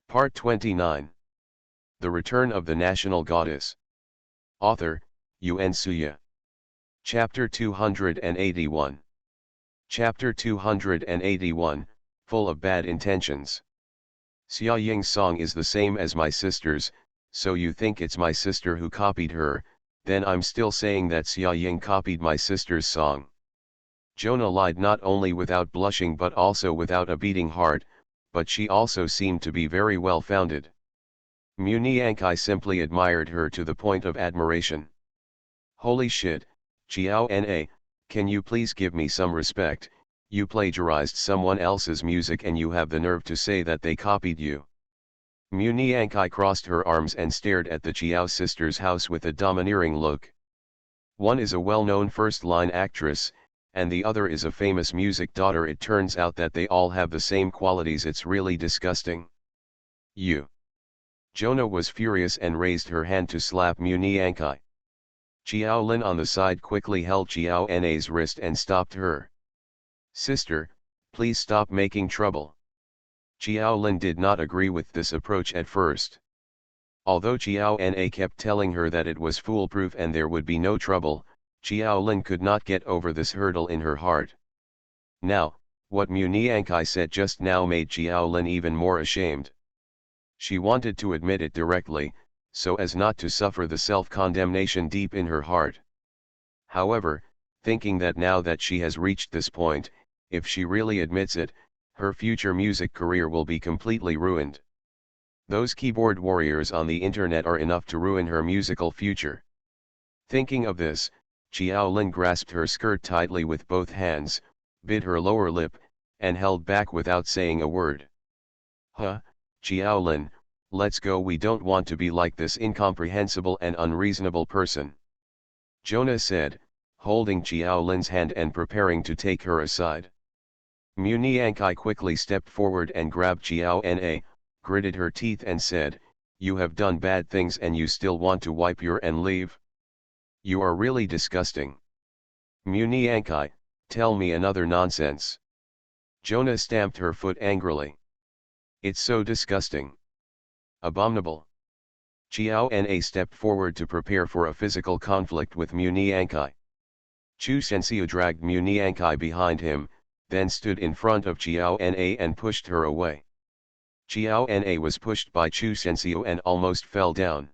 Part 29. The Return of the National Goddess. Author, Yun Suya. Chapter 281. Chapter 281, full of bad intentions. Xia Ying's song is the same as my sister's, so you think it's my sister who copied her, then I'm still saying that Xia Ying copied my sister's song. Jonah lied not only without blushing but also without a beating heart, but she also seemed to be very well founded. Mu Niankai simply admired her to the point of admiration. Holy shit, Chiao Na, can you please give me some respect? You plagiarized someone else's music and you have the nerve to say that they copied you. Mu Niankai crossed her arms and stared at the Chiao sisters' house with a domineering look. One is a well-known first-line actress, and the other is a famous music daughter. It turns out that they all have the same qualities. It's really disgusting. You. Jonah was furious and raised her hand to slap Mu Niankai. Chiao Lin on the side quickly held Chiao Na's wrist and stopped her. Sister, please stop making trouble. Chiao Lin did not agree with this approach at first. Although Chiao Na kept telling her that it was foolproof and there would be no trouble, Chiao Lin could not get over this hurdle in her heart. Now, what Mu Niankai said just now made Chiao Lin even more ashamed. She wanted to admit it directly, so as not to suffer the self-condemnation deep in her heart. However, thinking that now that she has reached this point, if she really admits it, her future music career will be completely ruined. Those keyboard warriors on the internet are enough to ruin her musical future. Thinking of this, Chiao Lin grasped her skirt tightly with both hands, bit her lower lip, and held back without saying a word. Huh, Chiao Lin, let's go. We don't want to be like this incomprehensible and unreasonable person. Jonah said, holding Chiao Lin's hand and preparing to take her aside. Mu Niankai quickly stepped forward and grabbed Chiao Na, gritted her teeth and said, you have done bad things and you still want to wipe your and leave? You are really disgusting. Mu Niankai, tell me another nonsense. Jonah stamped her foot angrily. It's so disgusting. Abominable. Chiao Na stepped forward to prepare for a physical conflict with Mu Niankai. Chu Shenxiu dragged Mu Niankai behind him, then stood in front of Chiao Na and pushed her away. Chiao Na was pushed by Chu Shenxiu and almost fell down.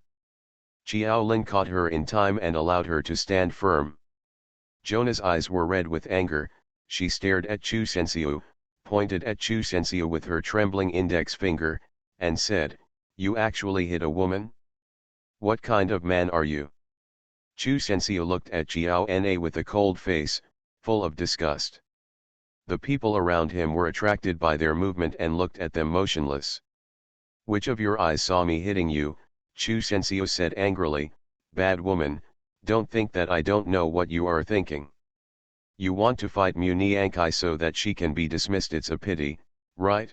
Chiao Lin caught her in time and allowed her to stand firm. Jonah's eyes were red with anger. She stared at Chu Shenxiu, pointed at Chu Shenxiu with her trembling index finger, and said, you actually hit a woman? What kind of man are you? Chu Shenxiu looked at Chiao Na with a cold face, full of disgust. The people around him were attracted by their movement and looked at them motionless. Which of your eyes saw me hitting you? Chu Shenxiu said angrily, bad woman, don't think that I don't know what you are thinking. You want to fight Mu Niankai so that she can be dismissed. It's a pity, right?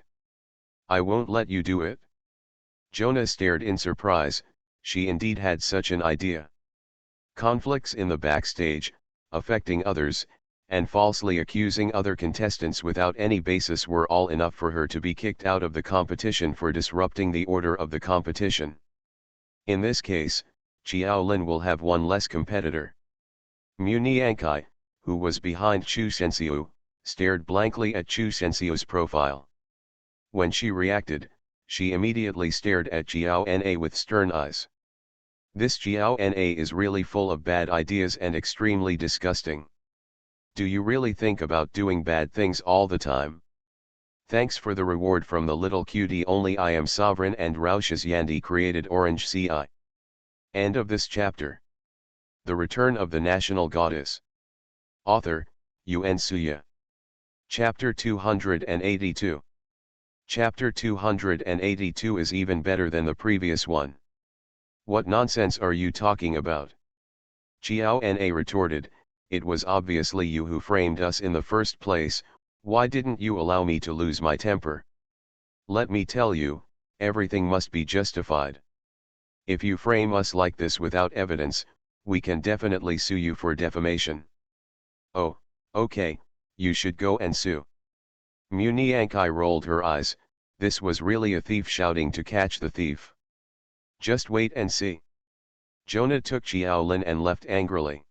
I won't let you do it. Jonah stared in surprise. She indeed had such an idea. Conflicts in the backstage, affecting others, and falsely accusing other contestants without any basis were all enough for her to be kicked out of the competition for disrupting the order of the competition. In this case, Chiao Lin will have one less competitor. Mu Niankai, who was behind Chu Shenxiu, stared blankly at Chu Shenxiu's profile. When she reacted, she immediately stared at Chiao Na with stern eyes. This Chiao Na is really full of bad ideas and extremely disgusting. Do you really think about doing bad things all the time? Thanks for the reward from the little cutie. Only I am sovereign and Raush's Yandi created Orange Ci. End of this chapter. The Return of the National Goddess. Author, Yun Suya. Chapter 282. Chapter 282 is even better than the previous one. What nonsense are you talking about? Chiao Na retorted, it was obviously you who framed us in the first place. Why didn't you allow me to lose my temper? Let me tell you, everything must be justified. If you frame us like this without evidence, we can definitely sue you for defamation. Oh, okay, you should go and sue. Mu Niankai rolled her eyes, This was really a thief shouting to catch the thief. Just wait and see. Jonah took Xiaolin and left angrily.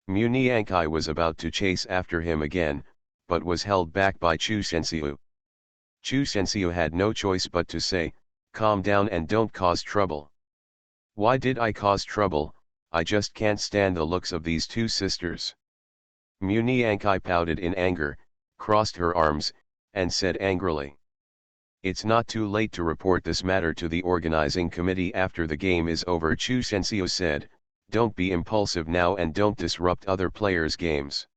Mu Niankai was about to chase after him again, but was held back by Chu Shenxiu. Chu Shenxiu had no choice but to say, "Calm down and don't cause trouble." "Why did I cause trouble? I just can't stand the looks of these two sisters." Mu Niankai pouted in anger, crossed her arms, and said angrily, "It's not too late to report this matter to the organizing committee after the game is over." Chu Shenxiu said, "Don't be impulsive now and don't disrupt other players' games."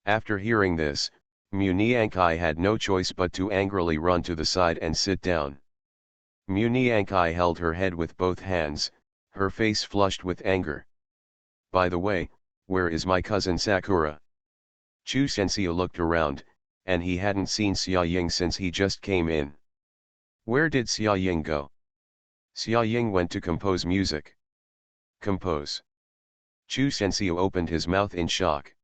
After hearing this, Mu Niankai had no choice but to angrily run to the side and sit down. Mu Niankai held her head with both hands, her face flushed with anger. "By the way, where is my cousin Sakura?" Chu Shenxiu looked around, and he hadn't seen Xia Ying since he just came in. "Where did Xia Ying go?" "Xia Ying went to compose music." "Compose?" Chu Shenxiu opened his mouth in shock.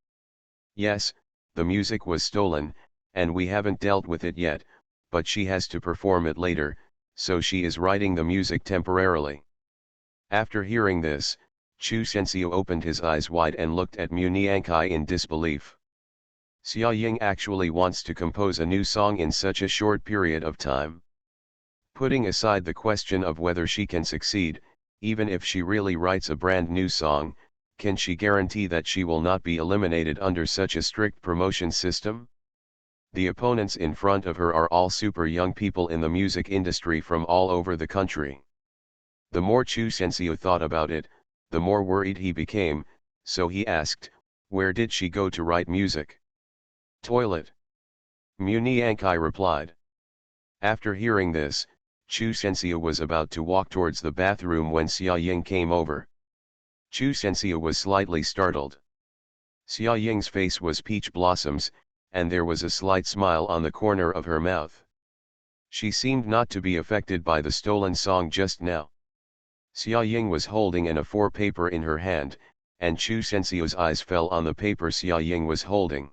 "Yes, the music was stolen, and we haven't dealt with it yet, but she has to perform it later, so she is writing the music temporarily." After hearing this, Chu Shenxiu opened his eyes wide and looked at Mu Niankai in disbelief. Xia Ying actually wants to compose a new song in such a short period of time. Putting aside the question of whether she can succeed, even if she really writes a brand new song, can she guarantee that she will not be eliminated under such a strict promotion system? The opponents in front of her are all super young people in the music industry from all over the country. The more Chu Shenxiu thought about it, the more worried he became, so he asked, "Where did she go to write music?" "Toilet," Mu Niankai replied. After hearing this, Chu Shenxiu was about to walk towards the bathroom when Xia Ying came over. Chu Shenxiu was slightly startled. Xia Ying's face was peach blossoms, and there was a slight smile on the corner of her mouth. She seemed not to be affected by the stolen song just now. Xia Ying was holding an A4 paper in her hand, and Chu Shenxiu's eyes fell on the paper Xia Ying was holding.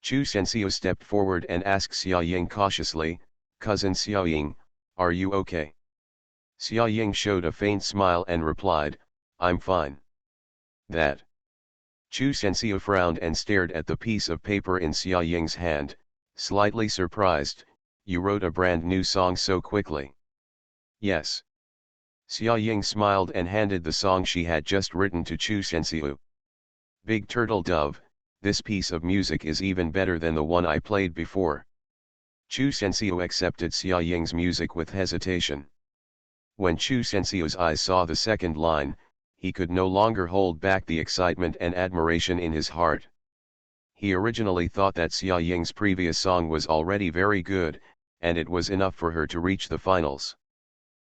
Chu Shenxiu stepped forward and asked Xia Ying cautiously, "Cousin Xia Ying, are you okay?" Xia Ying showed a faint smile and replied, "I'm fine." "That?" Chu Shenxiu frowned and stared at the piece of paper in Xia Ying's hand, slightly surprised. "You wrote a brand new song so quickly?" "Yes." Xia Ying smiled and handed the song she had just written to Chu Shenxiu. "Big Turtle Dove, this piece of music is even better than the one I played before." Chu Shenxiu accepted Xia Ying's music with hesitation. When Chu Shenxiu's eyes saw the second line, he could no longer hold back the excitement and admiration in his heart. He originally thought that Xia Ying's previous song was already very good, and it was enough for her to reach the finals.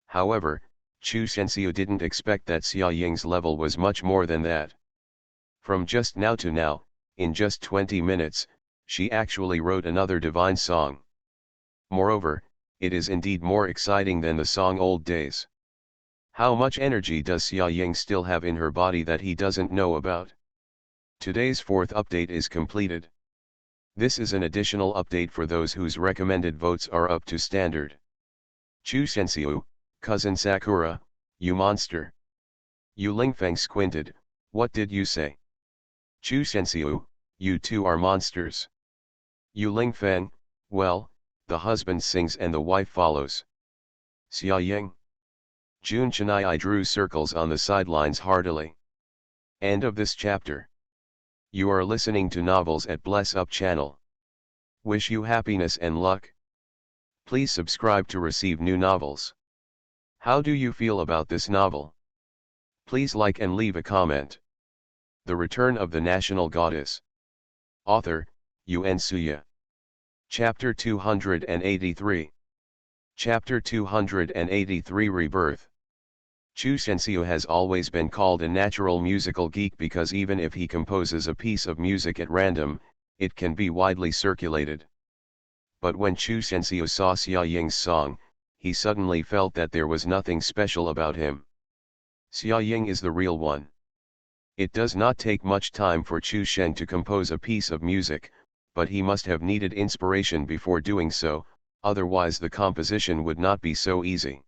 However, Chu Shenxiu didn't expect that Xia Ying's level was much more than that. From just now to now, in just 20 minutes, she actually wrote another divine song. Moreover, it is indeed more exciting than the song Old Days. How much energy does Xia Ying still have in her body that he doesn't know about? Today's fourth update is completed. This is an additional update for those whose recommended votes are up to standard. Chu Shenxiu, cousin Sakura, you monster. Yu Lingfeng squinted, "What did you say?" Chu Shenxiu, you two are monsters. Yu Lingfeng, well, the husband sings and the wife follows. Xia Ying. Jun Chenai drew circles on the sidelines heartily. End of this chapter. You are listening to Novels at Bless Up channel. Wish you happiness and luck. Please subscribe to receive new novels. How do you feel about this novel? Please like and leave a comment. The Return of the National Goddess. Author, Yuan Suya. Chapter 283. Chapter 283 Rebirth. Chu Shenxiu has always been called a natural musical geek because even if he composes a piece of music at random, it can be widely circulated. But when Chu Shenxiu saw Xia Ying's song, he suddenly felt that there was nothing special about him. Xia Ying is the real one. It does not take much time for Chu Shen to compose a piece of music, but he must have needed inspiration before doing so, otherwise the composition would not be so easy.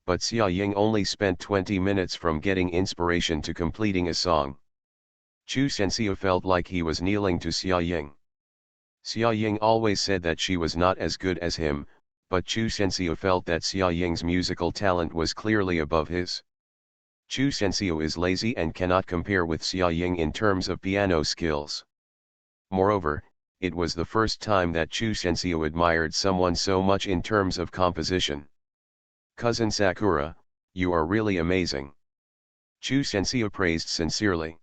But Xia Ying only spent 20 minutes from getting inspiration to completing a song. Chu Shenxiu felt like he was kneeling to Xia Ying. Xia Ying always said that she was not as good as him, but Chu Shenxiu felt that Xia Ying's musical talent was clearly above his. Chu Shenxiu is lazy and cannot compare with Xia Ying in terms of piano skills. Moreover, it was the first time that Chu Shenxiu admired someone so much in terms of composition. "Cousin Sakura, you are really amazing," Chu Shenxiu praised sincerely.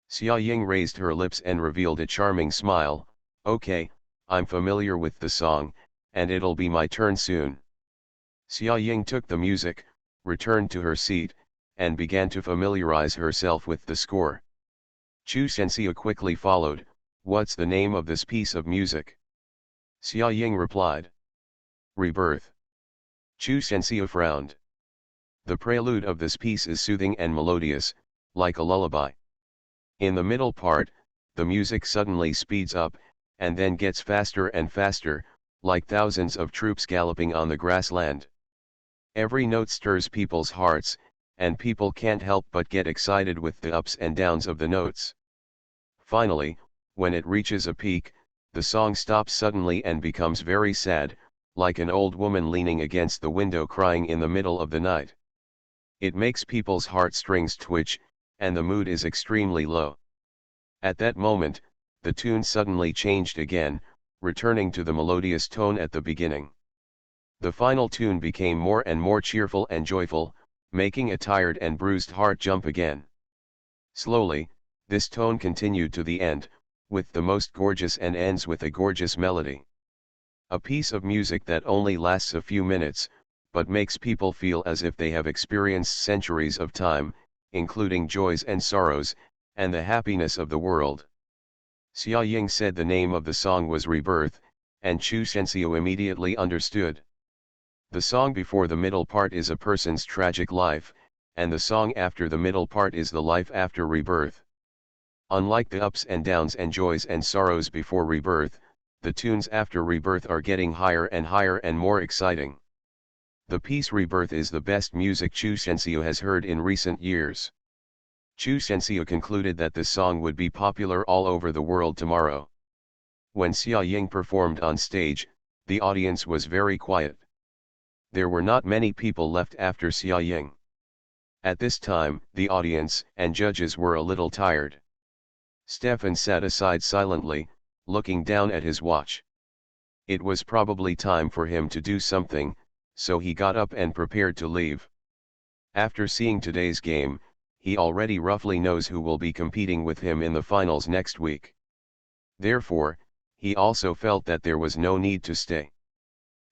Xia Ying raised her lips and revealed a charming smile. "Okay, I'm familiar with the song, and it'll be my turn soon." Xia Ying took the music, returned to her seat, and began to familiarize herself with the score. Chu Shenxiu quickly followed. "What's the name of this piece of music?" Xia Ying replied. "Rebirth." Chu Shenxiu frowned. The prelude of this piece is soothing and melodious, like a lullaby. In the middle part, the music suddenly speeds up, and then gets faster and faster, like thousands of troops galloping on the grassland. Every note stirs people's hearts, and people can't help but get excited with the ups and downs of the notes. Finally, when it reaches a peak, the song stops suddenly and becomes very sad, like an old woman leaning against the window crying in the middle of the night. It makes people's heartstrings twitch, and the mood is extremely low. At that moment, the tune suddenly changed again, returning to the melodious tone at the beginning. The final tune became more and more cheerful and joyful, making a tired and bruised heart jump again. Slowly, this tone continued to the end, with the most gorgeous and ends with a gorgeous melody. A piece of music that only lasts a few minutes, but makes people feel as if they have experienced centuries of time, including joys and sorrows, and the happiness of the world. Xia Ying said the name of the song was Rebirth, and Chu Shenxiu immediately understood. The song before the middle part is a person's tragic life, and the song after the middle part is the life after rebirth. Unlike the ups and downs and joys and sorrows before rebirth, the tunes after rebirth are getting higher and more exciting. The piece Rebirth is the best music Chu Shenxiu has heard in recent years. Chu Shenxiu concluded that this song would be popular all over the world tomorrow. When Xia Ying performed on stage, the audience was very quiet. There were not many people left after Xia Ying. At this time, the audience and judges were a little tired. Stefan sat aside silently, looking down at his watch. It was probably time for him to do something, so he got up and prepared to leave. After seeing today's game, he already roughly knows who will be competing with him in the finals next week. Therefore, he also felt that there was no need to stay.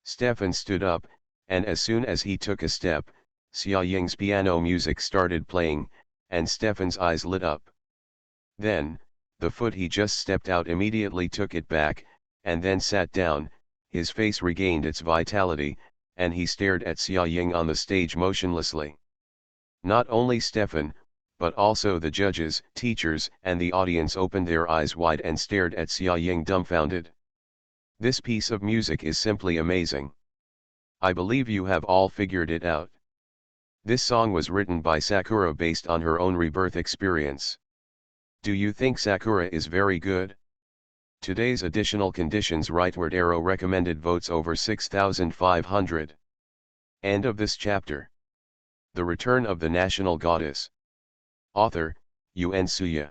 Stefan stood up, and as soon as he took a step, Xia Ying's piano music started playing, and Stefan's eyes lit up. Then, the foot he just stepped out immediately took it back, and then sat down, his face regained its vitality, and he stared at Xia Ying on the stage motionlessly. Not only Stefan, but also the judges, teachers, and the audience opened their eyes wide and stared at Xia Ying dumbfounded. This piece of music is simply amazing. I believe you have all figured it out. This song was written by Sakura based on her own rebirth experience. Do you think Sakura is very good? Today's additional conditions rightward arrow recommended votes over 6,500. End of this chapter. The Return of the National Goddess. Author, Yun Suya.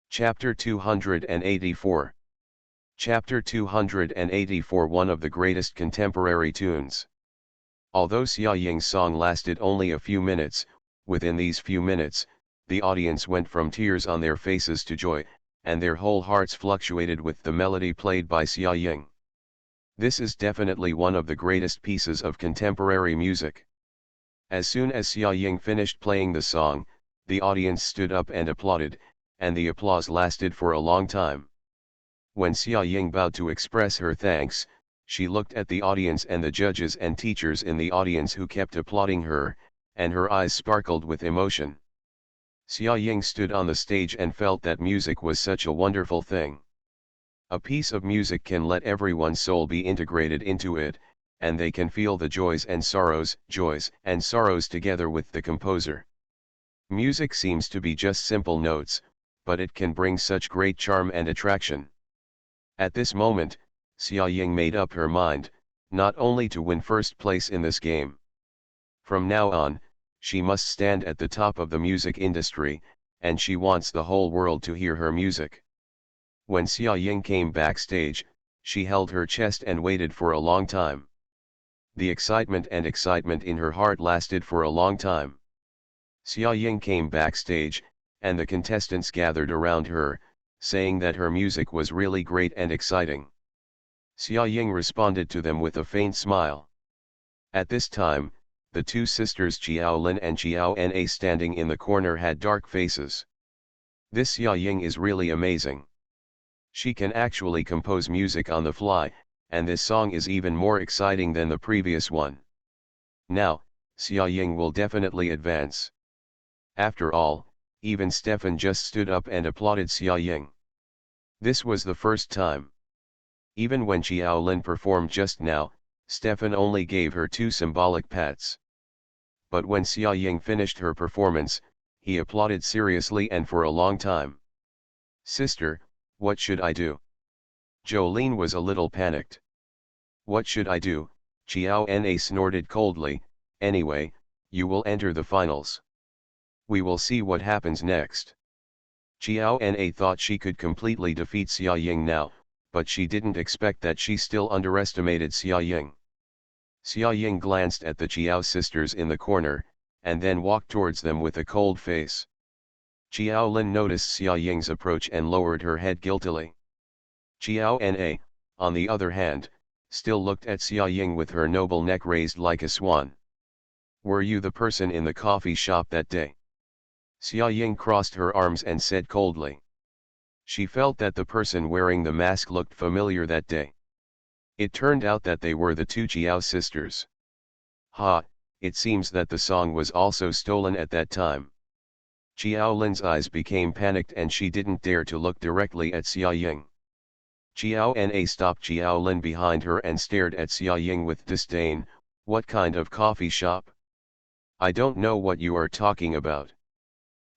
Chapter 284. Chapter 284, one of the greatest contemporary tunes. Although Xia Ying's song lasted only a few minutes, within these few minutes, the audience went from tears on their faces to joy, and their whole hearts fluctuated with the melody played by Xia Ying. This is definitely one of the greatest pieces of contemporary music. As soon as Xia Ying finished playing the song, the audience stood up and applauded, and the applause lasted for a long time. When Xia Ying bowed to express her thanks, she looked at the audience and the judges and teachers in the audience who kept applauding her, and her eyes sparkled with emotion. Xia Ying stood on the stage and felt that music was such a wonderful thing. A piece of music can let everyone's soul be integrated into it, and they can feel the joys and sorrows together with the composer. Music seems to be just simple notes, but it can bring such great charm and attraction. At this moment, Xia Ying made up her mind, not only to win first place in this game. From now on, she must stand at the top of the music industry, and she wants the whole world to hear her music. When Xia Ying came backstage, she held her chest and waited for a long time. The excitement in her heart lasted for a long time. Xia Ying came backstage, and the contestants gathered around her, saying that her music was really great and exciting. Xia Ying responded to them with a faint smile. At this time, the two sisters Jiaolin and Jiaona standing in the corner had dark faces. This Xia Ying is really amazing. She can actually compose music on the fly, and this song is even more exciting than the previous one. Now, Xia Ying will definitely advance. After all, even Stefan just stood up and applauded Xia Ying. This was the first time. Even when Jiaolin performed just now, Stefan only gave her 2 symbolic pats. But when Xia Ying finished her performance, he applauded seriously and for a long time. "Sister, what should I do?" Jolene was a little panicked. "What should I do?" Jiaona snorted coldly. "Anyway, you will enter the finals. We will see what happens next." Jiaona thought she could completely defeat Xia Ying now, but she didn't expect that she still underestimated Xia Ying. Xia Ying glanced at the Jiao sisters in the corner, and then walked towards them with a cold face. Jiaolin noticed Xia Ying's approach and lowered her head guiltily. Jiaona, on the other hand, still looked at Xia Ying with her noble neck raised like a swan. "Were you the person in the coffee shop that day?" Xia Ying crossed her arms and said coldly. She felt that the person wearing the mask looked familiar that day. It turned out that they were the 2 Jiao sisters. Ha, it seems that the song was also stolen at that time. Jiaolin's eyes became panicked and she didn't dare to look directly at Xia Ying. Jiaona stopped Jiaolin behind her and stared at Xia Ying with disdain. "What kind of coffee shop? I don't know what you are talking about.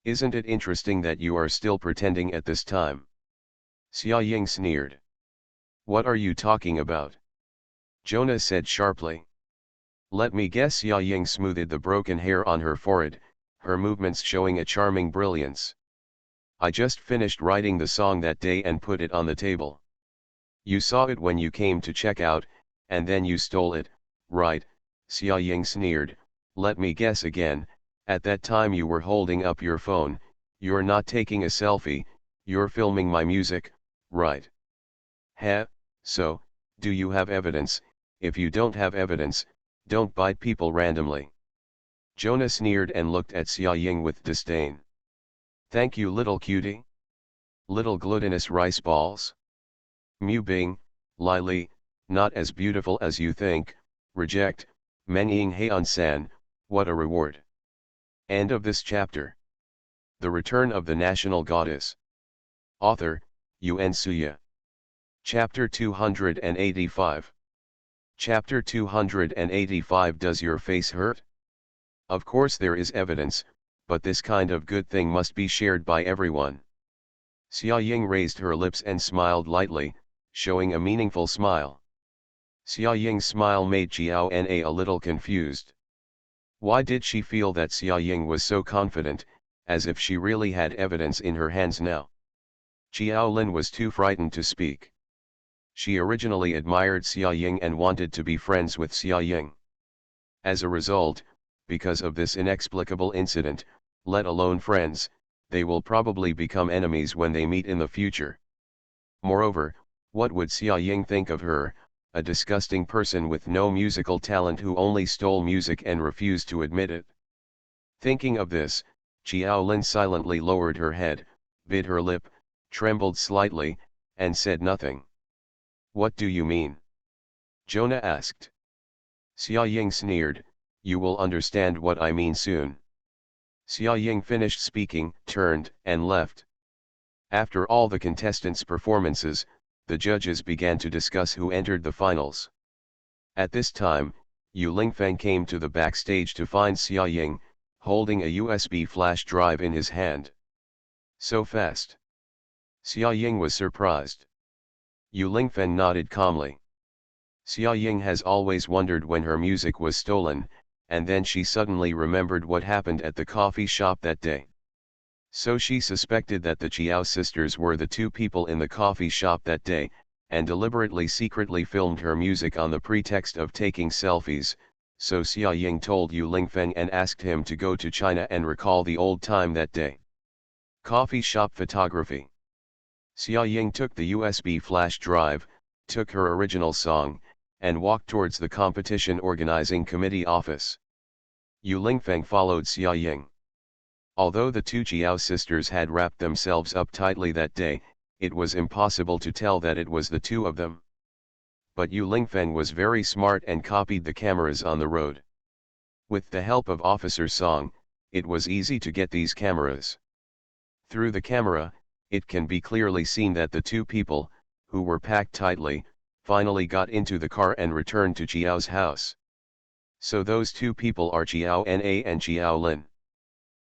Isn't it interesting that you are still pretending at this time?" Xia Ying sneered. "What are you talking about?" Jonah said sharply. "Let me guess." Xia Ying smoothed the broken hair on her forehead, her movements showing a charming brilliance. "I just finished writing the song that day and put it on the table. You saw it when you came to check out, and then you stole it, right?" Xia Ying sneered. "Let me guess again, at that time you were holding up your phone, you're not taking a selfie, you're filming my music, right? Heh, so, do you have evidence? If you don't have evidence, don't bite people randomly." Jonah sneered and looked at Xia Ying with disdain. "Thank you, little cutie. Little glutinous rice balls. Mu Bing, Lai Li, not as beautiful as you think, reject, Menying Heian San, what a reward." End of this chapter. The Return of the National Goddess. Author, Yun Suya. Chapter 285. Chapter 285. Does your face hurt? Of course there is evidence, but this kind of good thing must be shared by everyone. Xia Ying raised her lips and smiled lightly, showing a meaningful smile. Xia Ying's smile made Jiaona a little confused. Why did she feel that Xia Ying was so confident, as if she really had evidence in her hands now? Jiaolin was too frightened to speak. She originally admired Xia Ying and wanted to be friends with Xia Ying. As a result, because of this inexplicable incident, let alone friends, they will probably become enemies when they meet in the future. Moreover, what would Xia Ying think of her, a disgusting person with no musical talent who only stole music and refused to admit it? Thinking of this, Jiaolin silently lowered her head, bit her lip, trembled slightly, and said nothing. "What do you mean?" Jonah asked. Xia Ying sneered. "You will understand what I mean soon." Xia Ying finished speaking, turned, and left. After all the contestants' performances, the judges began to discuss who entered the finals. At this time, Yu Lingfeng came to the backstage to find Xia Ying, holding a USB flash drive in his hand. So fast. Xia Ying was surprised. Yu Lingfeng nodded calmly. Xia Ying has always wondered when her music was stolen, and then she suddenly remembered what happened at the coffee shop that day. So she suspected that the Chiao sisters were the two people in the coffee shop that day, and deliberately secretly filmed her music on the pretext of taking selfies. So Xia Ying told Yu Lingfeng and asked him to go to China and recall the old time that day. Coffee shop photography. Xia Ying took the USB flash drive, took her original song, and walked towards the competition organizing committee office. Yu Lingfeng followed Xia Ying. Although the two Chiao sisters had wrapped themselves up tightly that day, it was impossible to tell that it was the two of them. But Yu Lingfeng was very smart and copied the cameras on the road. With the help of Officer Song, it was easy to get these cameras. Through the camera, it can be clearly seen that the two people, who were packed tightly, finally got into the car and returned to Chiao's house. So those two people are Chiao Na and Chiao Lin.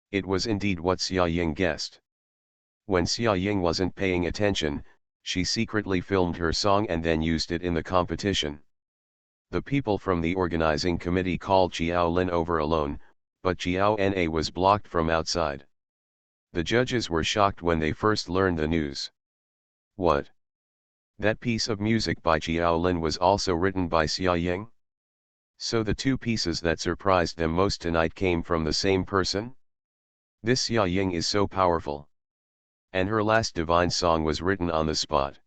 It was indeed what Xia Ying guessed. When Xia Ying wasn't paying attention, she secretly filmed her song and then used it in the competition. The people from the organizing committee called Chiao Lin over alone, but Chiao Na was blocked from outside. The judges were shocked when they first learned the news. What? That piece of music by Chiao Lin was also written by Xia Ying? So the two pieces that surprised them most tonight came from the same person? This Xia Ying is so powerful. And her last divine song was written on the spot.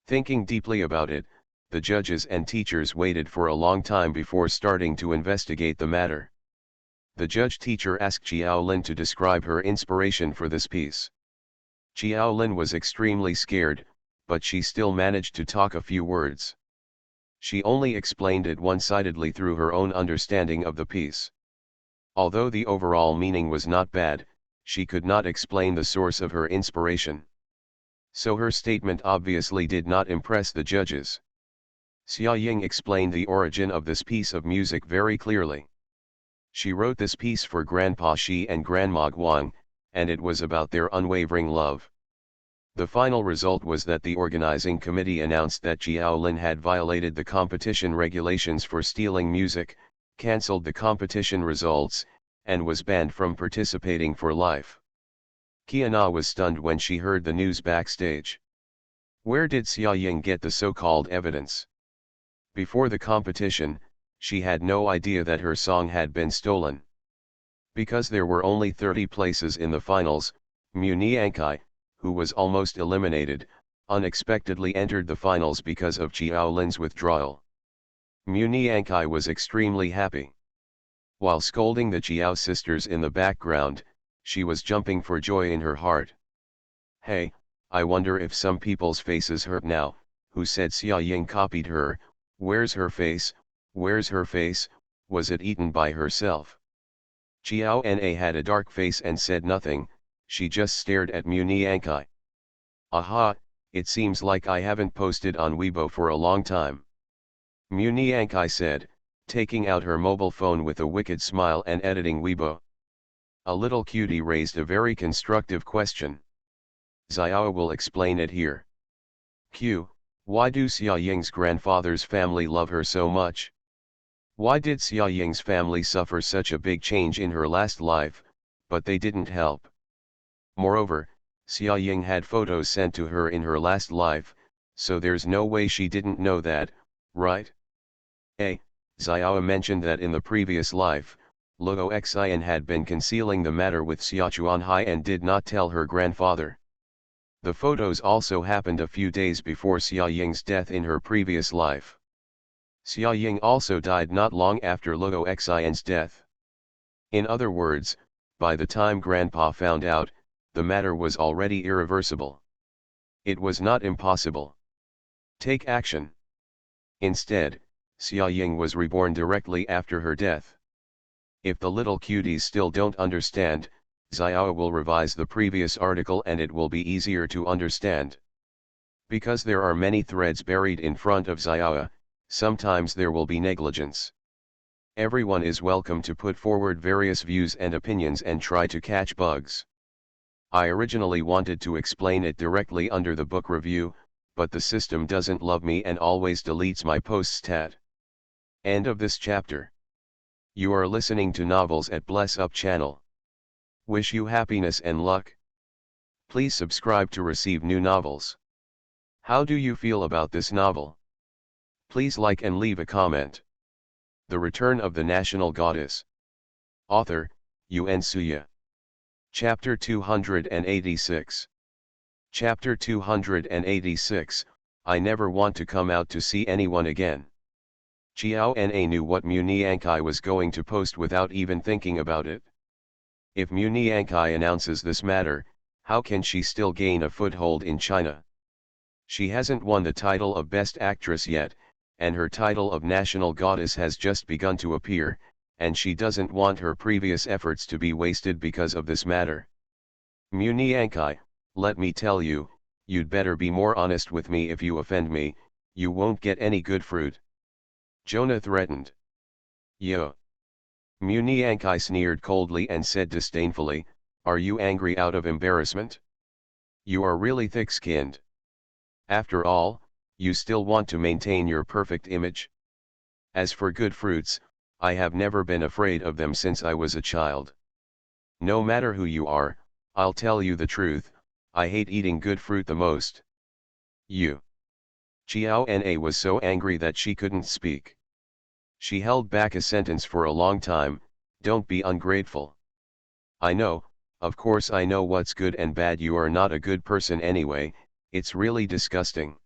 Thinking deeply about it, the judges and teachers waited for a long time before starting to investigate the matter. The judge-teacher asked Chiao Lin to describe her inspiration for this piece. Chiao Lin was extremely scared, but she still managed to talk a few words. She only explained it one-sidedly through her own understanding of the piece. Although the overall meaning was not bad, she could not explain the source of her inspiration. So her statement obviously did not impress the judges. Xia Ying explained the origin of this piece of music very clearly. She wrote this piece for Grandpa Shi and Grandma Guang, and it was about their unwavering love. The final result was that the organizing committee announced that Chiao Lin had violated the competition regulations for stealing music, cancelled the competition results, and was banned from participating for life. Qiana was stunned when she heard the news backstage. Where did Xia Ying get the so-called evidence? Before the competition, she had no idea that her song had been stolen. Because there were only 30 places in the finals, Mu Niankai, who was almost eliminated, unexpectedly entered the finals because of Chiao Lin's withdrawal. Mu Niankai was extremely happy. While scolding the Chiao sisters in the background, she was jumping for joy in her heart. Hey, I wonder if some people's faces hurt now, who said Xia Ying copied her, where's her face, where's her face, was it eaten by herself? Chiao Na had a dark face and said nothing, she just stared at Mu Niankai. Aha, it seems like I haven't posted on Weibo for a long time. Mu Niankai said, taking out her mobile phone with a wicked smile and editing Weibo. A little cutie raised a very constructive question. Xiao will explain it here. Q. Why do Xia Ying's grandfather's family love her so much? Why did Xia Ying's family suffer such a big change in her last life, but they didn't help? Moreover, Xia Ying had photos sent to her in her last life, so there's no way she didn't know that, right? A. Xiao mentioned that in the previous life, Luo Xian had been concealing the matter with Xia Chuanhai and did not tell her grandfather. The photos also happened a few days before Xia Ying's death in her previous life. Xia Ying also died not long after Luo Xian's death. In other words, by the time Grandpa found out, the matter was already irreversible. It was not impossible. Take action. Instead, Xia Ying was reborn directly after her death. If the little cuties still don't understand, Xiao will revise the previous article and it will be easier to understand. Because there are many threads buried in front of Xiao, sometimes there will be negligence. Everyone is welcome to put forward various views and opinions and try to catch bugs. I originally wanted to explain it directly under the book review, but the system doesn't love me and always deletes my posts. End of this chapter. You are listening to Novels at Bless Up channel. Wish you happiness and luck. Please subscribe to receive new novels. How do you feel about this novel? Please like and leave a comment. The Return of the National Goddess. Author, Yun Suya. Chapter 286. Chapter 286, I never want to come out to see anyone again. Xiao Na knew what Mu Niankai was going to post without even thinking about it. If Mu Niankai announces this matter, how can she still gain a foothold in China? She hasn't won the title of Best Actress yet, and her title of National Goddess has just begun to appear, and she doesn't want her previous efforts to be wasted because of this matter. Mu Niankai, let me tell you, you'd better be more honest with me. If you offend me, you won't get any good fruit. Jonah threatened. Yo. Mu Niankai sneered coldly and said disdainfully, are you angry out of embarrassment? You are really thick-skinned. After all, you still want to maintain your perfect image? As for good fruits, I have never been afraid of them since I was a child. No matter who you are, I'll tell you the truth, I hate eating good fruit the most. You. Xiao Na was so angry that she couldn't speak. She held back a sentence for a long time, don't be ungrateful. I know, of course I know what's good and bad. You are not a good person anyway, it's really disgusting.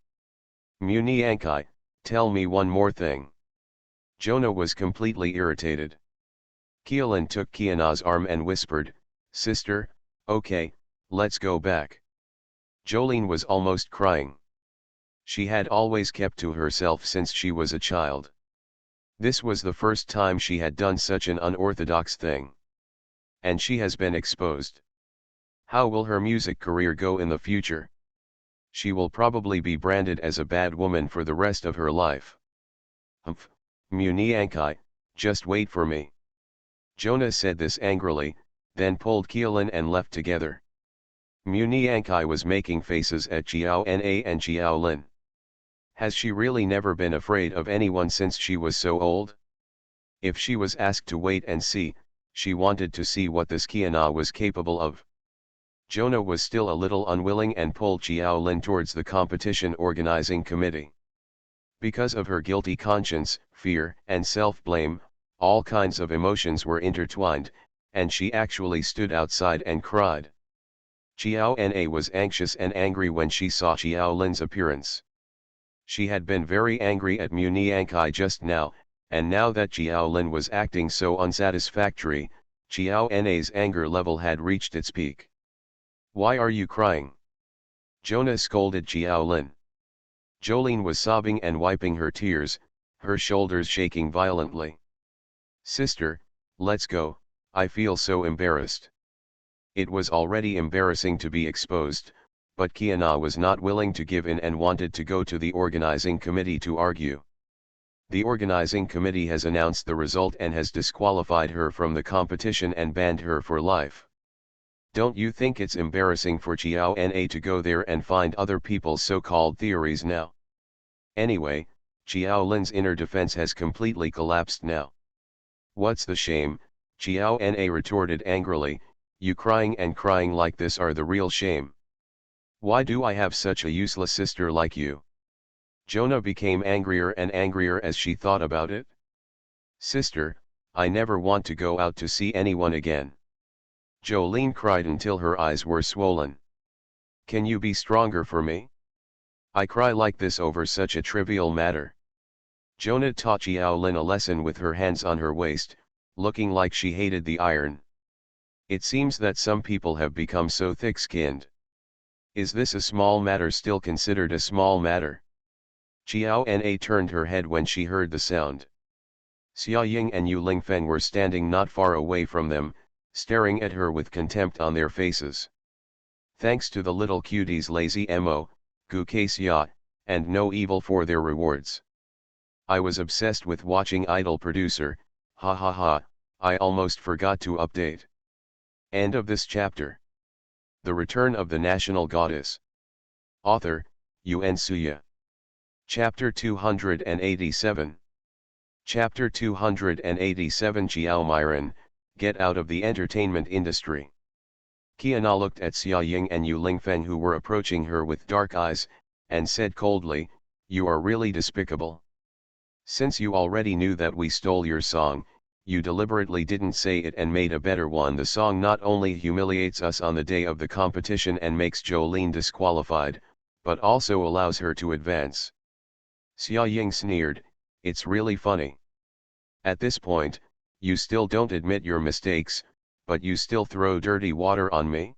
Mu Niankai, tell me one more thing. Jonah was completely irritated. Keelan took Kiana's arm and whispered, sister, okay, let's go back. Jolene was almost crying. She had always kept to herself since she was a child. This was the first time she had done such an unorthodox thing. And she has been exposed. How will her music career go in the future? She will probably be branded as a bad woman for the rest of her life. Humph, Mu Niankai, just wait for me. Jonah said this angrily, then pulled Keelan and left together. Mu Niankai was making faces at Xiao Na and Xiao Lin. Has she really never been afraid of anyone since she was so old? If she was asked to wait and see, she wanted to see what this Kiana was capable of. Jonah was still a little unwilling and pulled Xiao Lin towards the competition organizing committee. Because of her guilty conscience, fear, and self-blame, all kinds of emotions were intertwined, and she actually stood outside and cried. Xiao Na was anxious and angry when she saw Xiao Lin's appearance. She had been very angry at Mu Niankai just now, and now that Xiao Lin was acting so unsatisfactory, Xiao Na's anger level had reached its peak. Why are you crying? Jonah scolded Xiao Lin. Jolene was sobbing and wiping her tears, her shoulders shaking violently. Sister, let's go, I feel so embarrassed. It was already embarrassing to be exposed, but Kiana was not willing to give in and wanted to go to the organizing committee to argue. The organizing committee has announced the result and has disqualified her from the competition and banned her for life. Don't you think it's embarrassing for Xiao Na to go there and find other people's so-called theories now? Anyway, Xiao Lin's inner defense has completely collapsed now. What's the shame? Xiao Na retorted angrily, you crying and crying like this are the real shame. Why do I have such a useless sister like you? Jonah became angrier and angrier as she thought about it. Sister, I never want to go out to see anyone again. Jolene cried until her eyes were swollen. Can you be stronger for me? I cry like this over such a trivial matter. Jonah taught Xiao Lin a lesson with her hands on her waist, looking like she hated the iron. It seems that some people have become so thick-skinned. Is this a small matter still considered a small matter? Xiao Na turned her head when she heard the sound. Xia Ying and Yu Lingfeng were standing not far away from them, staring at her with contempt on their faces. Thanks to the little cutie's lazy mo, Gukasya, and no evil for their rewards. I was obsessed with watching Idol producer, ha ha ha, I almost forgot to update. End of this chapter. The Return of the National Goddess. Author, Yun Suya. Chapter 287. Chapter 287 Xiao Myron, Get Out of the Entertainment Industry. Qiana looked at Xia Ying and Yu Lingfeng, who were approaching her with dark eyes, and said coldly, "You are really despicable. Since you already knew that we stole your song, you deliberately didn't say it and made a better one. The song not only humiliates us on the day of the competition and makes Jolene disqualified, but also allows her to advance." Xia Ying sneered, "It's really funny. At this point, you still don't admit your mistakes, but you still throw dirty water on me?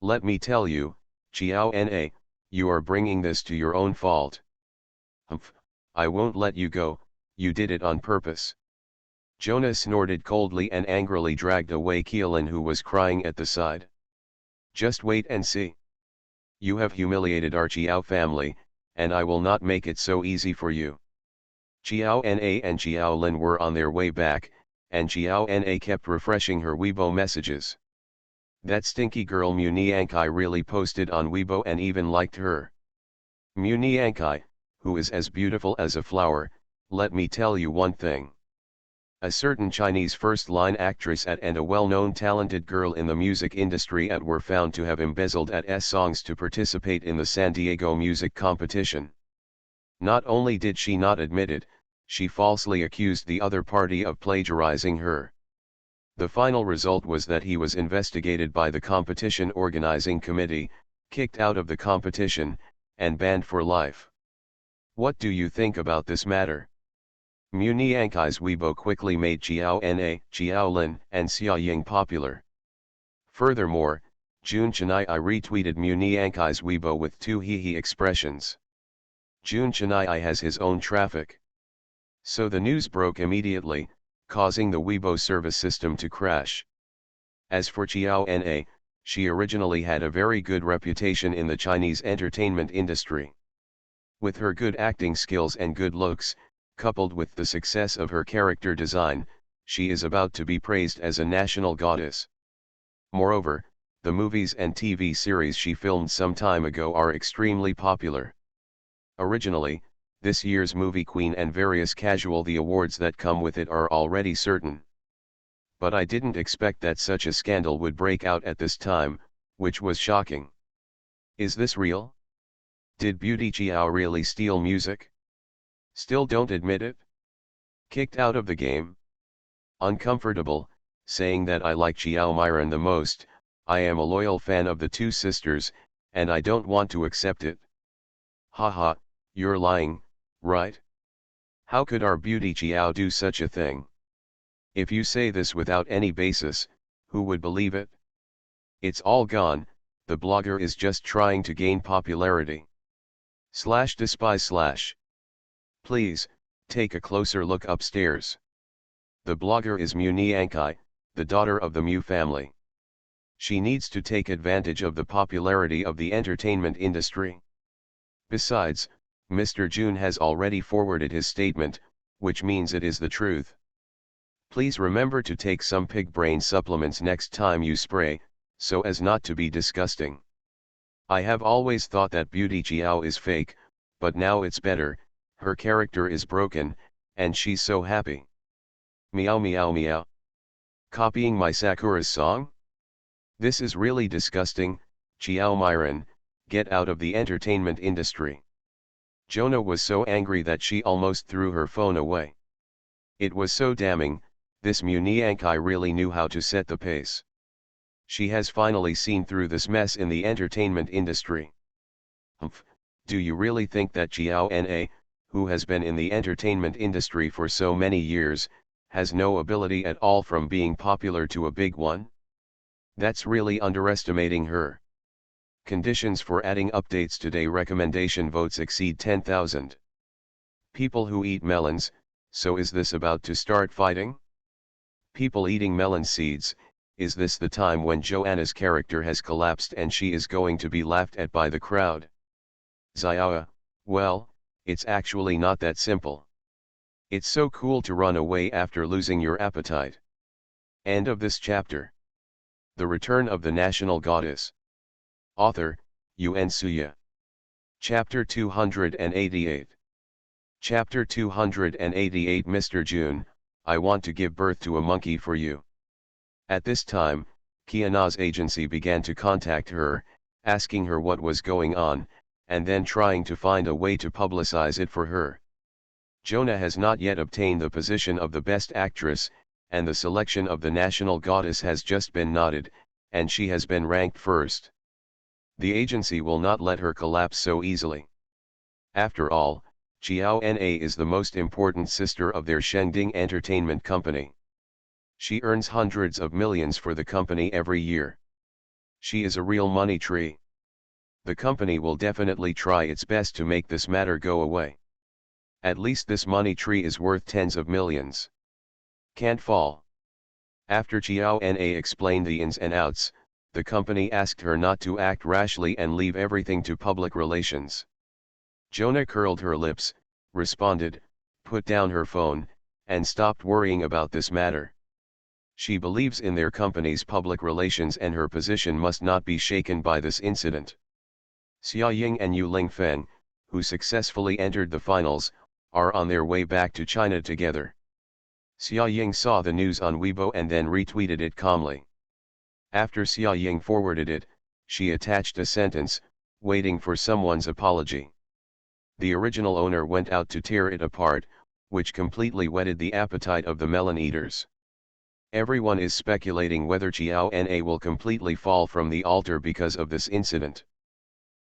Let me tell you, Xiao Na, you are bringing this to your own fault. Humph, I won't let you go, you did it on purpose." Jonah snorted coldly and angrily dragged away Keelan, who was crying at the side. "Just wait and see. You have humiliated our Xiao family, and I will not make it so easy for you." Xiao Na and Xiao Lin were on their way back, and Xiao Na kept refreshing her Weibo messages. That stinky girl Mu Niankai really posted on Weibo and even liked her. Mu Niankai, who is as beautiful as a flower, let me tell you one thing. A certain Chinese first-line actress at and a well-known talented girl in the music industry at were found to have embezzled at S songs to participate in the San Diego music competition. Not only did she not admit it, she falsely accused the other party of plagiarizing her. The final result was that he was investigated by the competition organizing committee, kicked out of the competition, and banned for life. What do you think about this matter? Mu Niankai's Weibo quickly made Xiao Na, Xiao Lin, and Xia Ying popular. Furthermore, Jun Chennai retweeted Mu Niankai's Weibo with two hee expressions. Jun Chennai has his own traffic. So the news broke immediately, causing the Weibo service system to crash. As for Xiao Na, she originally had a very good reputation in the Chinese entertainment industry. With her good acting skills and good looks, coupled with the success of her character design, she is about to be praised as a national goddess. Moreover, the movies and TV series she filmed some time ago are extremely popular. Originally, this year's movie Queen and various casual the awards that come with it are already certain. But I didn't expect that such a scandal would break out at this time, which was shocking. Is this real? Did Beauty Xiao really steal music? Still don't admit it? Kicked out of the game? Uncomfortable, saying that I like Xiao Myron the most, I am a loyal fan of the two sisters, and I don't want to accept it. Haha, you're lying, right? How could our Beauty Xiao do such a thing? If you say this without any basis, who would believe it? It's all gone, the blogger is just trying to gain popularity. /despise/. Please, take a closer look upstairs. The blogger is Mu Niankai, the daughter of the Mu family. She needs to take advantage of the popularity of the entertainment industry. Besides, Mr. Jun has already forwarded his statement, which means it is the truth. Please remember to take some pig brain supplements next time you spray, so as not to be disgusting. I have always thought that Beauty Xiao is fake, but now it's better, her character is broken, and she's so happy. Meow meow meow. Copying my Sakura's song? This is really disgusting. Xiao Myron, get out of the entertainment industry. Jonah was so angry that she almost threw her phone away. It was so damning, this Mu Niankai really knew how to set the pace. She has finally seen through this mess in the entertainment industry. Humph, do you really think that Xiao Na, who has been in the entertainment industry for so many years, has no ability at all from being popular to a big one? That's really underestimating her. Conditions for adding updates today. Recommendation votes exceed 10,000. People who eat melons, so is this about to start fighting? People eating melon seeds, is this the time when Joanna's character has collapsed and she is going to be laughed at by the crowd? Xiao, well, it's actually not that simple. It's so cool to run away after losing your appetite. End of this chapter. The Return of the National Goddess. Author, Yuan Suya. Chapter 288. Chapter 288 Mr. Jun, I want to give birth to a monkey for you. At this time, Qiana's agency began to contact her, asking her what was going on, and then trying to find a way to publicize it for her. Jonah has not yet obtained the position of the Best Actress, and the selection of the National Goddess has just been nodded, and she has been ranked first. The agency will not let her collapse so easily. After all, Qiao Na is the most important sister of their Shengding Entertainment Company. She earns hundreds of millions for the company every year. She is a real money tree. The company will definitely try its best to make this matter go away. At least this money tree is worth tens of millions. Can't fall. After Qiao Na explained the ins and outs, the company asked her not to act rashly and leave everything to public relations. Jonah curled her lips, responded, put down her phone, and stopped worrying about this matter. She believes in their company's public relations and her position must not be shaken by this incident. Xia Ying and Yu Lingfeng, who successfully entered the finals, are on their way back to China together. Xia Ying saw the news on Weibo and then retweeted it calmly. After Xia Ying forwarded it, she attached a sentence, waiting for someone's apology. The original owner went out to tear it apart, which completely whetted the appetite of the melon eaters. Everyone is speculating whether Qiao Na will completely fall from the altar because of this incident.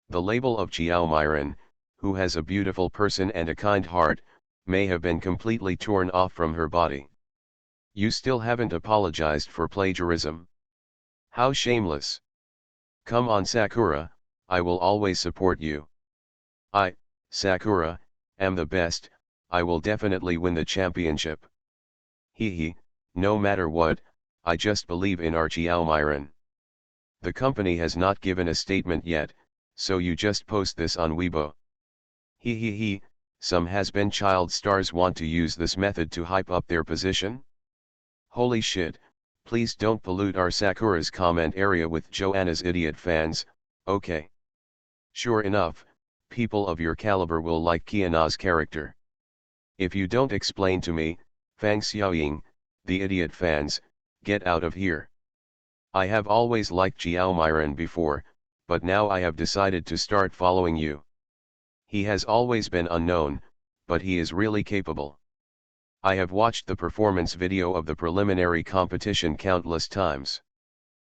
The label of Qiao Myron, who has a beautiful person and a kind heart, may have been completely torn off from her body. You still haven't apologized for plagiarism. How shameless. Come on Sakura, I will always support you. I, Sakura, am the best, I will definitely win the championship. Hee, no matter what, I just believe in our Qiao Myron. The company has not given a statement yet, so you just post this on Weibo. Hee, some has-been child stars want to use this method to hype up their position? Holy shit, please don't pollute our Sakura's comment area with Joanna's idiot fans, okay. Sure enough, people of your caliber will like Qiana's character. If you don't explain to me, Fang Xiaoying, the idiot fans, get out of here. I have always liked Qiao Myron before, but now I have decided to start following you. He has always been unknown, but he is really capable. I have watched the performance video of the preliminary competition countless times.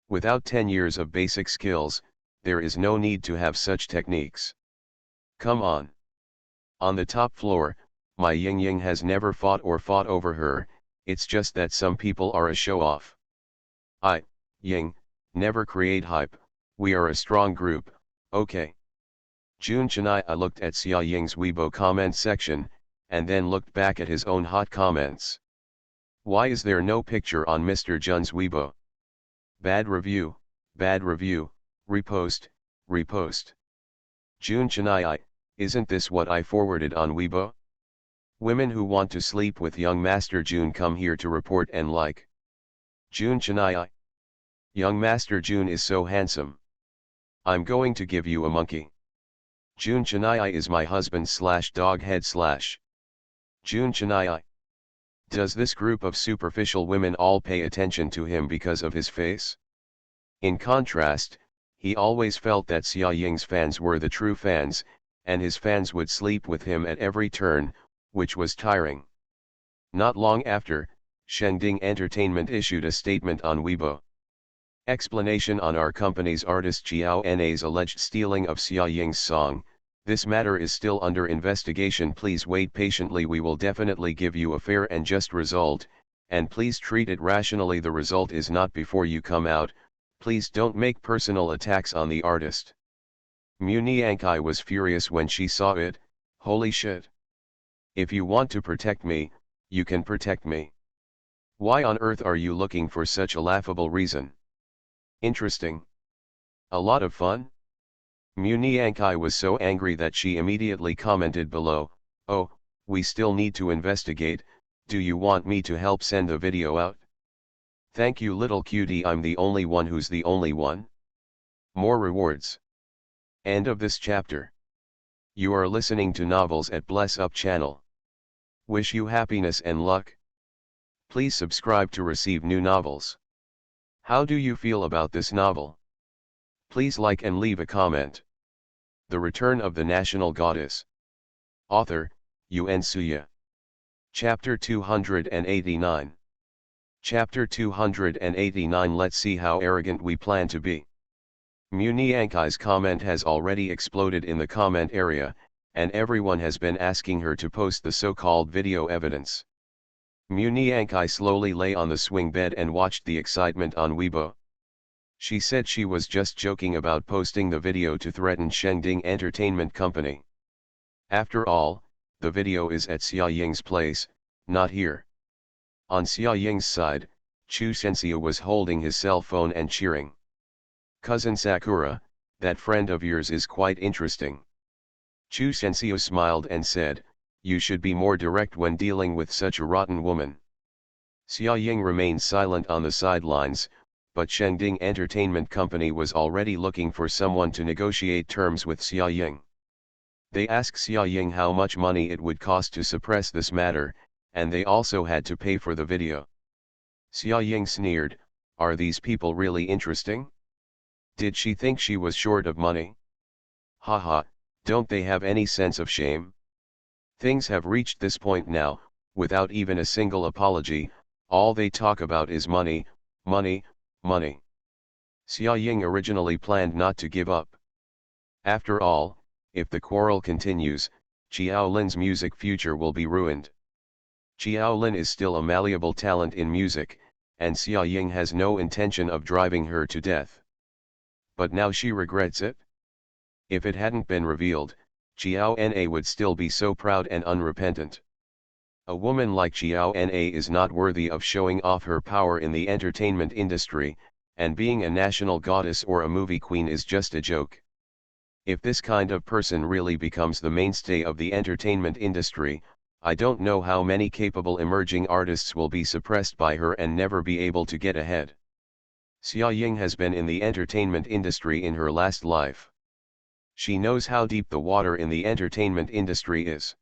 Without 10 years of basic skills, there is no need to have such techniques. Come on. On the top floor, my Ying Ying has never fought over her, it's just that some people are a show-off. Ying, never create hype, we are a strong group, okay. Jun Chennai looked at Xia Ying's Weibo comment section, and then looked back at his own hot comments. Why is there no picture on Mr. Jun's Weibo? Bad review, repost. Jun Chennai, isn't this what I forwarded on Weibo? Women who want to sleep with young Master Jun come here to report and like. Jun Chennai, young Master Jun is so handsome. I'm going to give you a monkey. Jun Chennai is my husband / dog head / Jun Chennai. Does this group of superficial women all pay attention to him because of his face? In contrast, he always felt that Xia Ying's fans were the true fans, and his fans would sleep with him at every turn, which was tiring. Not long after, Shengding Entertainment issued a statement on Weibo. Explanation on our company's artist Qiao Na's alleged stealing of Xia Ying's song. This matter is still under investigation. Please wait patiently. We will definitely give you a fair and just result, and please treat it rationally. The result is not before you come out. Please don't make personal attacks on the artist. Mu Niankai was furious when she saw it. Holy shit. If you want to protect me, you can protect me. Why on earth are you looking for such a laughable reason? Interesting. A lot of fun? Mu Niankai was so angry that she immediately commented below, "Oh, we still need to investigate, do you want me to help send the video out? Thank you little cutie, I'm the only one who's the only one. More rewards." End of this chapter. You are listening to Novels at Bless Up channel. Wish you happiness and luck. Please subscribe to receive new novels. How do you feel about this novel? Please like and leave a comment. The Return of the National Goddess. Author, Yuen Suya. Chapter 289. Chapter 289. Let's see how arrogant we plan to be. Mu Niankai's comment has already exploded in the comment area, and everyone has been asking her to post the so-called video evidence. Mu Niankai slowly lay on the swing bed and watched the excitement on Weibo. She said she was just joking about posting the video to threaten Shengding Entertainment Company. After all, the video is at Xia Ying's place, not here. On Xia Ying's side, Chu Shenxiu was holding his cell phone and cheering. "Cousin Sakura, that friend of yours is quite interesting." Chu Shenxiu smiled and said, "You should be more direct when dealing with such a rotten woman." Xia Ying remained silent on the sidelines, but Shengding Entertainment Company was already looking for someone to negotiate terms with Xia Ying. They asked Xia Ying how much money it would cost to suppress this matter, and they also had to pay for the video. Xia Ying sneered, "Are these people really interesting? Did she think she was short of money? Haha, don't they have any sense of shame? Things have reached this point now, without even a single apology, all they talk about is money, money, money." Xia Ying originally planned not to give up. After all, if the quarrel continues, Qiao Lin's music future will be ruined. Qiao Lin is still a malleable talent in music, and Xia Ying has no intention of driving her to death. But now she regrets it? If it hadn't been revealed, Qiao Na would still be so proud and unrepentant. A woman like Qiao Na is not worthy of showing off her power in the entertainment industry, and being a national goddess or a movie queen is just a joke. If this kind of person really becomes the mainstay of the entertainment industry, I don't know how many capable emerging artists will be suppressed by her and never be able to get ahead. Xia Ying has been in the entertainment industry in her last life. She knows how deep the water in the entertainment industry is.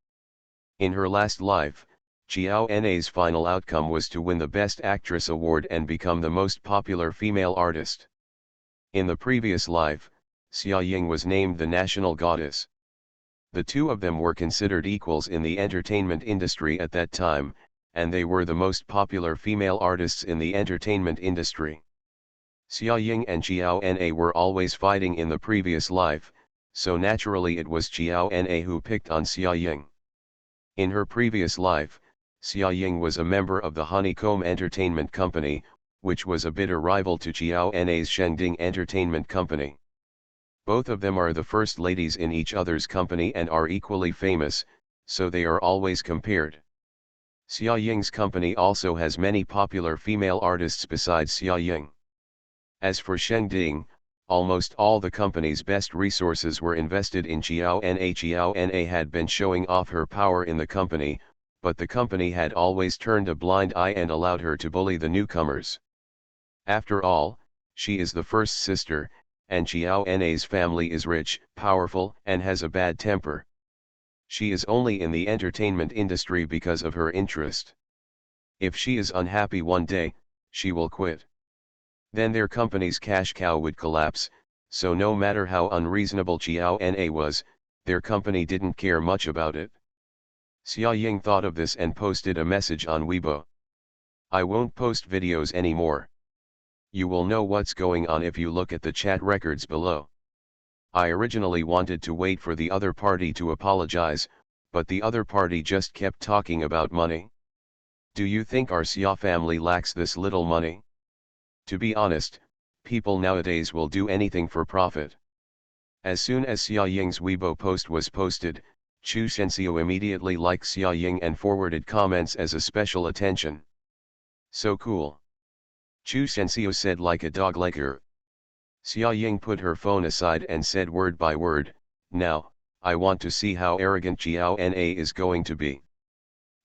In her last life, Qiao Na's final outcome was to win the Best Actress award and become the most popular female artist. In the previous life, Xia Ying was named the national goddess. The two of them were considered equals in the entertainment industry at that time, and they were the most popular female artists in the entertainment industry. Xia Ying and Qiao Na were always fighting in the previous life, so naturally it was Qiao Na who picked on Xia Ying. In her previous life, Xia Ying was a member of the Honeycomb Entertainment Company, which was a bitter rival to Qiao Na's Shengding Entertainment Company. Both of them are the first ladies in each other's company and are equally famous, so they are always compared. Xia Ying's company also has many popular female artists besides Xia Ying. As for Shengding, almost all the company's best resources were invested in Qiao Na. Qiao Na had been showing off her power in the company, but the company had always turned a blind eye and allowed her to bully the newcomers. After all, she is the first sister, and Qiao Na's family is rich, powerful, and has a bad temper. She is only in the entertainment industry because of her interest. If she is unhappy one day, she will quit. Then their company's cash cow would collapse, so no matter how unreasonable Qiao Na was, their company didn't care much about it. Xia Ying thought of this and posted a message on Weibo. "I won't post videos anymore. You will know what's going on if you look at the chat records below. I originally wanted to wait for the other party to apologize, but the other party just kept talking about money. Do you think our Xia family lacks this little money? To be honest, people nowadays will do anything for profit." As soon as Xia Ying's Weibo post was posted, Chu Shenxiu immediately liked Xia Ying and forwarded comments as a special attention. "So cool." Chu Shenxiu said like a dog licker. Xia Ying put her phone aside and said word by word, "Now, I want to see how arrogant Jiao Na is going to be."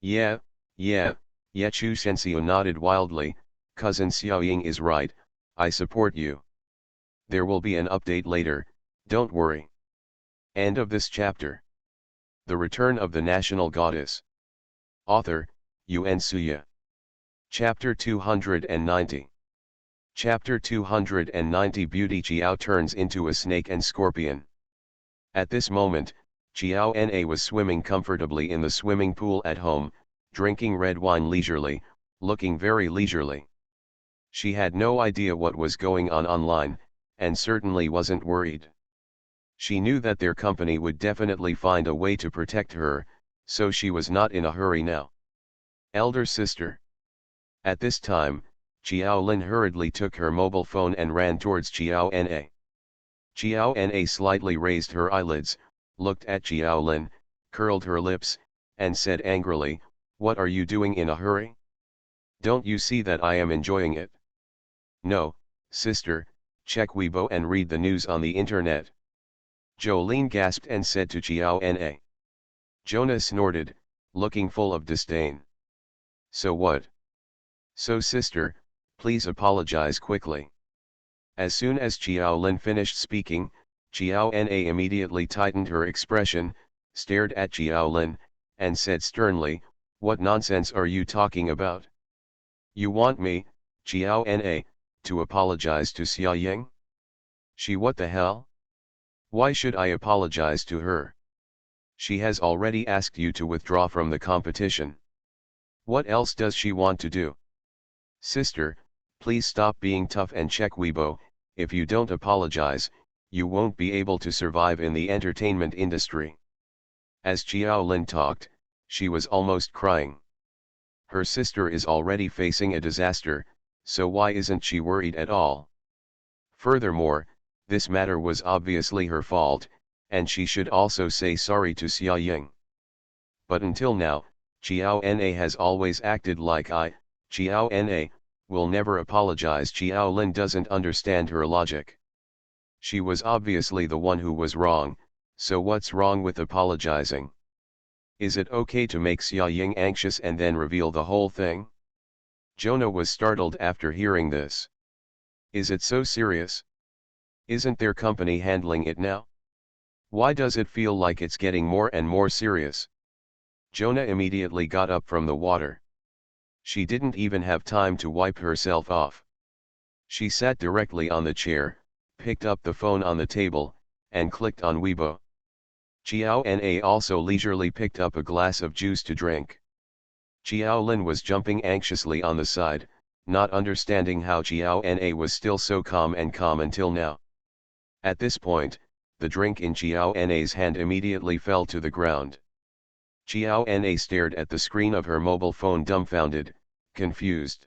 Yeah, yeah, Chu Shenxiu nodded wildly, "Cousin Xia Ying is right, I support you. There will be an update later, don't worry." End of this chapter. The Return of the National Goddess. Author, Yuan Suya. Chapter 290. Chapter 290. Beauty Jiao turns into a snake and scorpion. At this moment, Jiao Na was swimming comfortably in the swimming pool at home, drinking red wine leisurely, looking very leisurely. She had no idea what was going on online, and certainly wasn't worried. She knew that their company would definitely find a way to protect her, so she was not in a hurry now. Elder sister. At this time, Jiao Lin hurriedly took her mobile phone and ran towards Jiao Na. Jiao Na slightly raised her eyelids, looked at Jiao Lin, curled her lips, and said angrily, "What are you doing in a hurry? Don't you see that I am enjoying it?" "No, sister, check Weibo and read the news on the internet." Jolene gasped and said to Jiao Na. Jonah snorted, looking full of disdain. "So what?" "So sister, please apologize quickly." As soon as Jiao Lin finished speaking, Jiao Na immediately tightened her expression, stared at Jiao Lin, and said sternly, "What nonsense are you talking about? You want me, Jiao Na, to apologize to Xia Ying? She what the hell? Why should I apologize to her? She has already asked you to withdraw from the competition. What else does she want to do? Sister, please stop being tough and check Weibo. If you don't apologize, you won't be able to survive in the entertainment industry." As Jiao Lin talked, she was almost crying. Her sister is already facing a disaster, so why isn't she worried at all? Furthermore, this matter was obviously her fault, and she should also say sorry to Xia Ying. But until now, Jiao Na has always acted like Jiao Na, will never apologize. Jiao Lin doesn't understand her logic. She was obviously the one who was wrong, so what's wrong with apologizing? Is it okay to make Xia Ying anxious and then reveal the whole thing? Jonah was startled after hearing this. Is it so serious? Isn't their company handling it now? Why does it feel like it's getting more and more serious? Jonah immediately got up from the water. She didn't even have time to wipe herself off. She sat directly on the chair, picked up the phone on the table, and clicked on Weibo. Jiao Na also leisurely picked up a glass of juice to drink. Jiao Lin was jumping anxiously on the side, not understanding how Jiao Na was still so calm until now. At this point, the drink in Jiao Na's hand immediately fell to the ground. Jiao Na stared at the screen of her mobile phone dumbfounded, confused.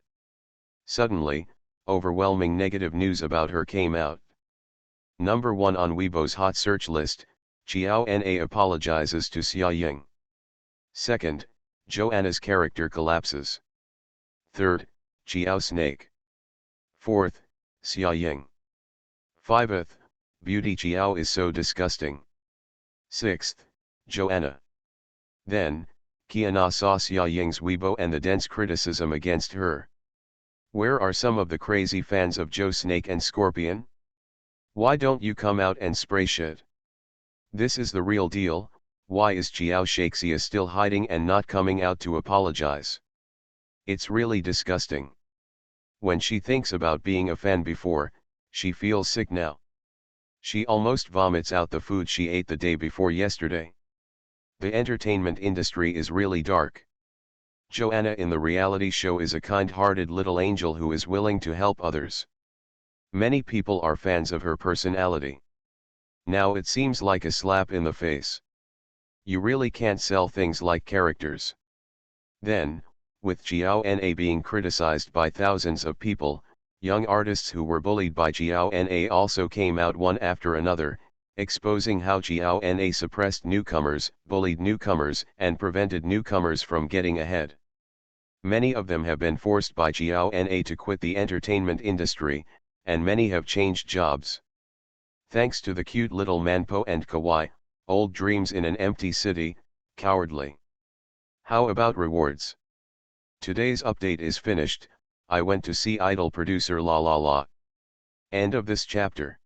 Suddenly, overwhelming negative news about her came out. Number 1 on Weibo's hot search list, Jiao Na apologizes to Xia Ying. Second, Joanna's character collapses. Third, Jiao Snake. Fourth, Xia Ying. Fifth, Beauty Jiao is so disgusting. Sixth, Joanna. Then, Qiana saw Xia Ying's Weibo and the dense criticism against her. Where are some of the crazy fans of Joe Snake and Scorpion? Why don't you come out and spray shit? This is the real deal. Why is Jiao Shakespeare still hiding and not coming out to apologize? It's really disgusting. When she thinks about being a fan before, she feels sick now. She almost vomits out the food she ate the day before yesterday. The entertainment industry is really dark. Joanna in the reality show is a kind-hearted little angel who is willing to help others. Many people are fans of her personality. Now it seems like a slap in the face. You really can't sell things like characters. Then, with Jiao Na being criticized by thousands of people, young artists who were bullied by Jiao Na also came out one after another, exposing how Jiao Na suppressed newcomers, bullied newcomers, and prevented newcomers from getting ahead. Many of them have been forced by Jiao Na to quit the entertainment industry, and many have changed jobs. Thanks to the cute little Manpo and Kawaii, old dreams in an empty city, cowardly. How about rewards? Today's update is finished, I went to see idol producer la la la. End of this chapter.